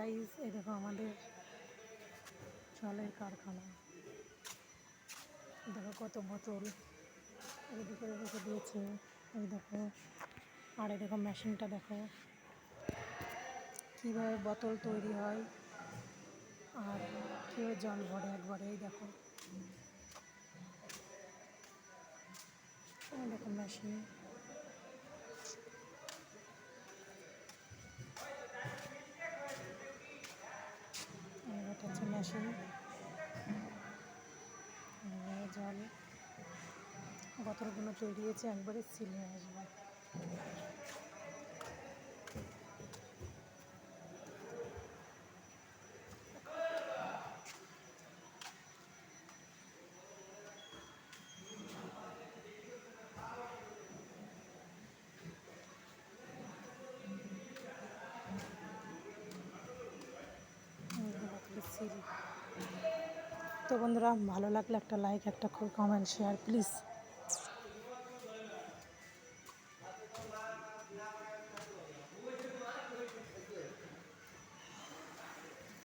Guys, এই দেখো আমাদের জলের কারখানা। দেখো কত বোতল এদিকে রেখে দিয়েছে। এই দেখো, আর এই দেখো মেশিনটা দেখো কীভাবে বোতল তৈরি হয় আর কীভাবে জল ভরে একবারে। এই দেখো, এই দেখো মেশিন। এটা হচ্ছে মেশিন, জল বোতলগুলো তৈরি হয়েছে একবারে সিল হয়ে আসবে। সিল। তো বন্ধুরা, ভালো লাগলে একটা লাইক, একটা কমেন্ট, শেয়ার প্লিজ।